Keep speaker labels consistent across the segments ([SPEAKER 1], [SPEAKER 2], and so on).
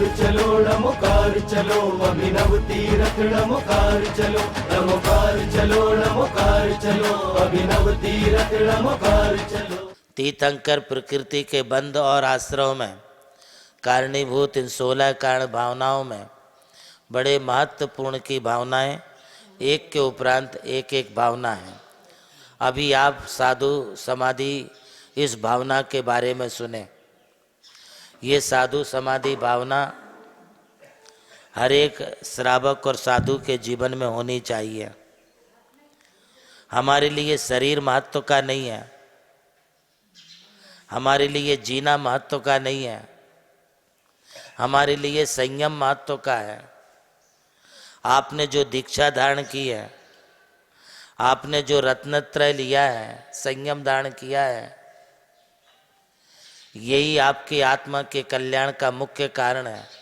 [SPEAKER 1] चलो नमोकार चलो, अभिनव तीरथ नमोकार चलो, नमोकार चलो नमोकार चलो, अभिनव तीरथ नमोकार चलो।
[SPEAKER 2] तीर्थंकर प्रकृति के बंध और आश्रयों में कारणीभूत इन 16 कारण भावनाओं में बड़े महत्वपूर्ण की भावनाएं एक के उपरांत एक एक भावना है। अभी आप साधु समाधि इस भावना के बारे में सुने। ये साधु समाधि भावना हर एक श्रावक और साधु के जीवन में होनी चाहिए। हमारे लिए शरीर महत्व का नहीं है, हमारे लिए जीना महत्व का नहीं है, हमारे लिए संयम महत्व का है। आपने जो दीक्षा धारण की है, आपने जो रत्नत्रय लिया है, संयम धारण किया है, यही आपकी आत्मा के कल्याण का मुख्य कारण है।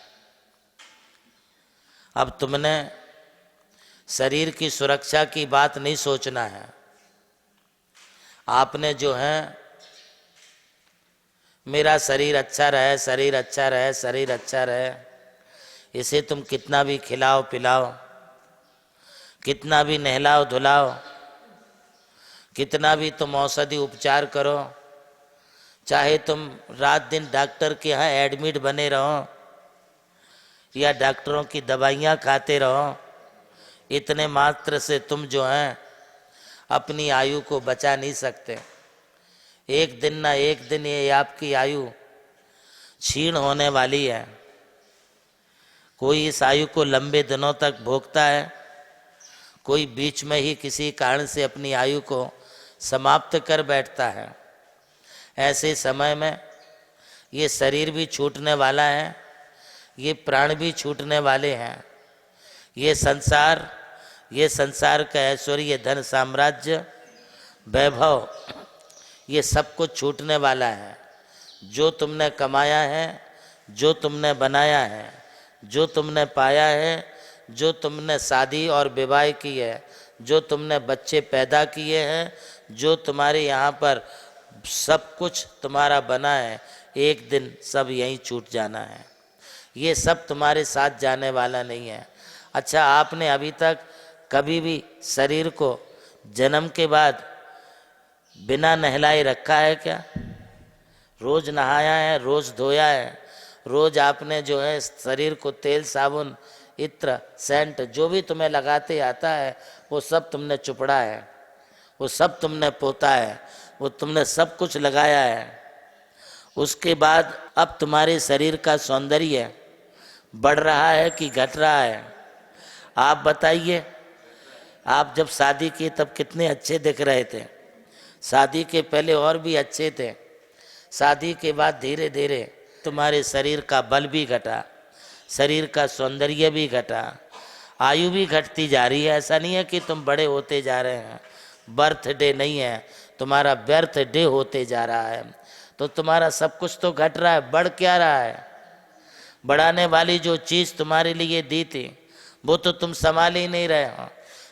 [SPEAKER 2] अब तुमने शरीर की सुरक्षा की बात नहीं सोचना है। आपने जो है मेरा शरीर अच्छा रहे, शरीर अच्छा रहे, शरीर अच्छा रहे, इसे तुम कितना भी खिलाओ पिलाओ, कितना भी नहलाओ धुलाओ, कितना भी तुम औषधि उपचार करो, चाहे तुम रात दिन डॉक्टर के यहाँ एडमिट बने रहो या डॉक्टरों की दवाइयाँ खाते रहो, इतने मात्र से तुम जो हैं अपनी आयु को बचा नहीं सकते। एक दिन ना एक दिन ये आपकी आयु क्षीण होने वाली है। कोई इस आयु को लंबे दिनों तक भोगता है, कोई बीच में ही किसी कारण से अपनी आयु को समाप्त कर बैठता है। ऐसे समय में ये शरीर भी छूटने वाला है, ये प्राण भी छूटने वाले हैं। ये संसार का ऐश्वर्य, धन, साम्राज्य, वैभव, ये सब कुछ छूटने वाला है। जो तुमने कमाया है, जो तुमने बनाया है, जो तुमने पाया है, जो तुमने शादी और विवाह की है, जो तुमने बच्चे पैदा किए हैं, जो तुम्हारे यहाँ पर सब कुछ तुम्हारा बना है, एक दिन सब यहीं छूट जाना है। ये सब तुम्हारे साथ जाने वाला नहीं है। अच्छा, आपने अभी तक कभी भी शरीर को जन्म के बाद बिना नहलाए रखा है क्या? रोज नहाया है, रोज धोया है, रोज आपने जो है शरीर को तेल, साबुन, इत्र, सेंट जो भी तुम्हें लगाते आता है वो सब तुमने चुपड़ा है, वो सब तुमने पोता है, वो तुमने सब कुछ लगाया है। उसके बाद अब तुम्हारे शरीर का सौंदर्य बढ़ रहा है कि घट रहा है? आप बताइए। आप जब शादी की तब कितने अच्छे दिख रहे थे, शादी के पहले और भी अच्छे थे, शादी के बाद धीरे धीरे तुम्हारे शरीर का बल भी घटा, शरीर का सौंदर्य भी घटा, आयु भी घटती जा रही है। ऐसा नहीं है कि तुम बड़े होते जा रहे हैं, बर्थडे नहीं है, तुम्हारा व्यर्थ डे होते जा रहा है। तो तुम्हारा सब कुछ तो घट रहा है, बढ़ क्या रहा है? बढ़ाने वाली जो चीज़ तुम्हारे लिए दी थी वो तो तुम संभाल ही नहीं रहे हो।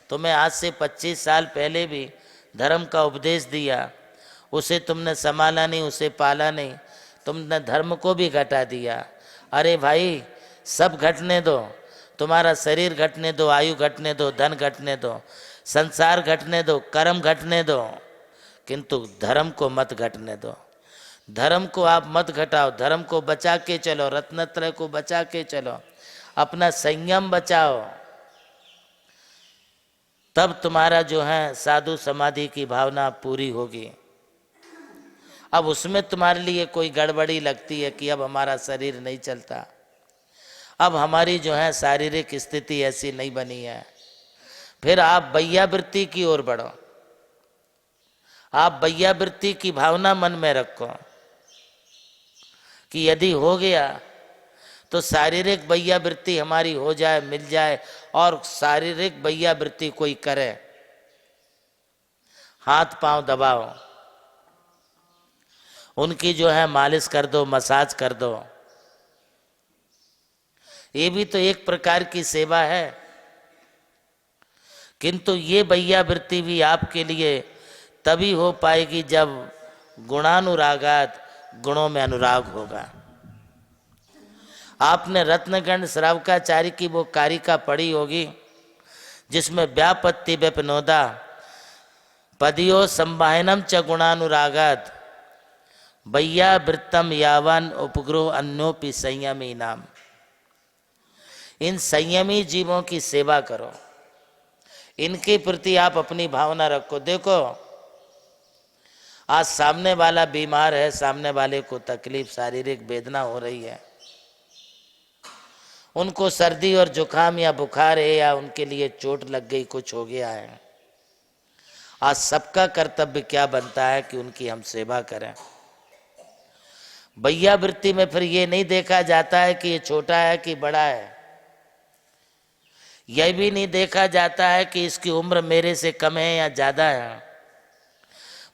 [SPEAKER 2] तुम्हें आज से 25 साल पहले भी धर्म का उपदेश दिया, उसे तुमने संभाला नहीं, उसे पाला नहीं, तुमने धर्म को भी घटा दिया। अरे भाई, सब घटने दो, तुम्हारा शरीर घटने दो, आयु घटने दो, धन घटने दो, संसार घटने दो, कर्म घटने दो, किंतु धर्म को मत घटने दो। धर्म को आप मत घटाओ, धर्म को बचा के चलो, रत्नत्रय को बचा के चलो, अपना संयम बचाओ। तब तुम्हारा जो है साधु समाधि की भावना पूरी होगी। अब उसमें तुम्हारे लिए कोई गड़बड़ी लगती है कि अब हमारा शरीर नहीं चलता, अब हमारी जो है शारीरिक स्थिति ऐसी नहीं बनी है, फिर आप बैयावृत्ति की ओर बढ़ो। आप बैयावृत्ति की भावना मन में रखो कि यदि हो गया तो शारीरिक बैयावृत्ति हमारी हो जाए, मिल जाए, और शारीरिक बैयावृत्ति कोई करे, हाथ पांव दबाओ, उनकी जो है मालिश कर दो, मसाज कर दो। ये भी तो एक प्रकार की सेवा है। किंतु ये बैयावृत्ति भी आपके लिए तभी हो पाएगी जब गुणानुरागात गुणों में अनुराग होगा। आपने रत्नगंध श्रावकाचार्य की वो कारिका पढ़ी होगी जिसमें व्यापत्ति विपनोदा पदियो संवाहनम च गुणानुरागात भैया वृत्तम यावन उपग्रह अन्योपि संयमी नाम। इन संयमी जीवों की सेवा करो, इनके प्रति आप अपनी भावना रखो। देखो आज सामने वाला बीमार है, सामने वाले को तकलीफ शारीरिक वेदना हो रही है, उनको सर्दी और जुकाम या बुखार है या उनके लिए चोट लग गई, कुछ हो गया है। आज सबका कर्तव्य क्या बनता है कि उनकी हम सेवा करें। भैया वृत्ति में फिर ये नहीं देखा जाता है कि ये छोटा है कि बड़ा है, यह भी नहीं देखा जाता है कि इसकी उम्र मेरे से कम है या ज्यादा है।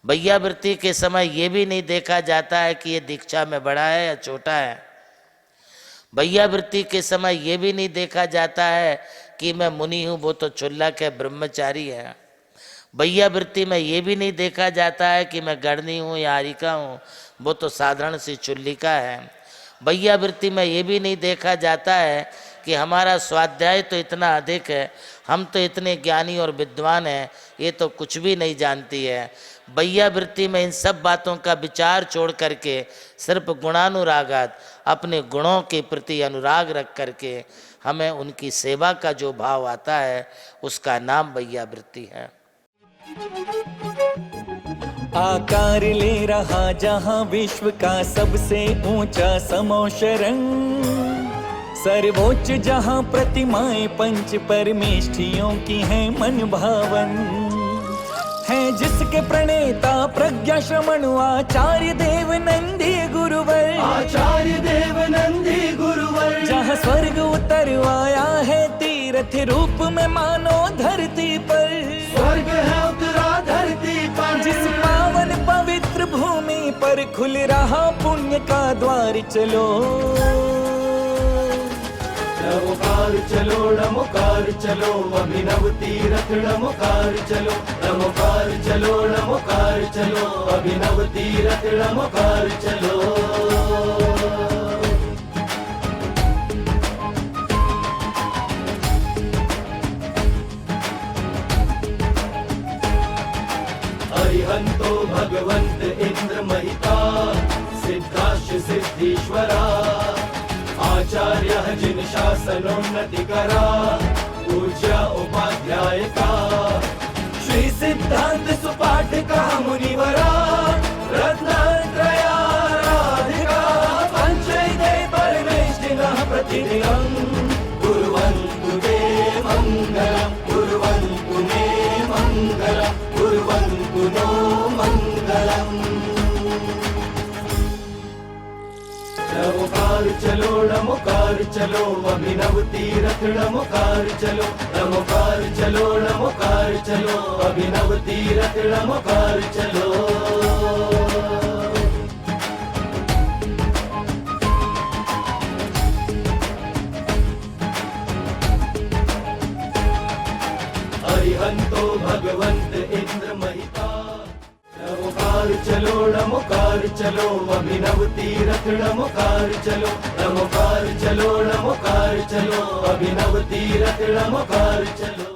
[SPEAKER 2] भैया वृत्ति के समय ये भी नहीं देखा जाता है कि ये दीक्षा में बड़ा है या छोटा है। भैया वृत्ति के समय ये भी नहीं देखा जाता है कि मैं मुनि हूँ, वो तो क्षुल्लक है, ब्रह्मचारी है। भैया वृत्ति में ये भी नहीं देखा जाता है कि मैं गणनी हूँ या हारिका हूँ, वो तो साधारण सी चुल्लिका है। भैया वृत्ति में ये भी नहीं देखा जाता है कि हमारा स्वाध्याय तो इतना अधिक है, हम तो इतने ज्ञानी और विद्वान हैं, ये तो कुछ भी नहीं जानती है। भैया वृत्ति में इन सब बातों का विचार छोड़ करके सिर्फ गुणानुरागात अपने गुणों के प्रति अनुराग रख करके हमें उनकी सेवा का जो भाव आता है उसका नाम भैया वृत्ति है।
[SPEAKER 3] आकार ले रहा जहां विश्व का सबसे ऊंचा समोशरण, सर्वोच्च जहां प्रतिमाएं पंच परमेष्ठियों की हैं मन भावन, है जिसके प्रणेता प्रज्ञा श्रमण आचार्य देव नंदी गुरुवर,
[SPEAKER 1] आचार्य देव नंदी गुरुवर।
[SPEAKER 3] जहाँ स्वर्ग उतर आया है तीर्थ रूप में मानो धरती पर,
[SPEAKER 1] स्वर्ग है उतरा धरती पर।
[SPEAKER 3] जिस पावन पवित्र भूमि पर खुल रहा पुण्य का द्वार, चलो
[SPEAKER 1] नमोकार चलो, नमोकार चलो, अभिनव तीरथ नमोकार चलो, नमोकार चलो, नमोकार चलो, अभिनव तीरथ नमोकार चलो। अरिहंतो भगवंत इंद्र महिता सिद्धाश्च सिद्धीश्वरा, आचार्य जिन शासनोन्नति करा पूज्य उपाध्याय का, श्री सिद्धांत सुपाठ का मुनिवरा रत्नत्रयाराधिका, पंचैते परमेष्ठिनः प्रतिदिनं कुर्वन्तु ते मङ्गलम्, कुर्वन्तु मे मङ्गलम्, कुर्वन्तु नो मङ्गलम्। नमोकार चलो, नमोकार चलो, अभिनव तीरथ नमोकार चलो, नमोकार चलो, नमोकार चलो, अभिनव तीरथ नमोकार चलो। अरिहंतो भगवंत इंद्र महिता, नमोकार चलो, नमोकार चलो, अभिनव तीरथ नमोकार चलो, नमोकार चलो, नमोकार चलो, अभिनव तीरथ नमोकार चलो।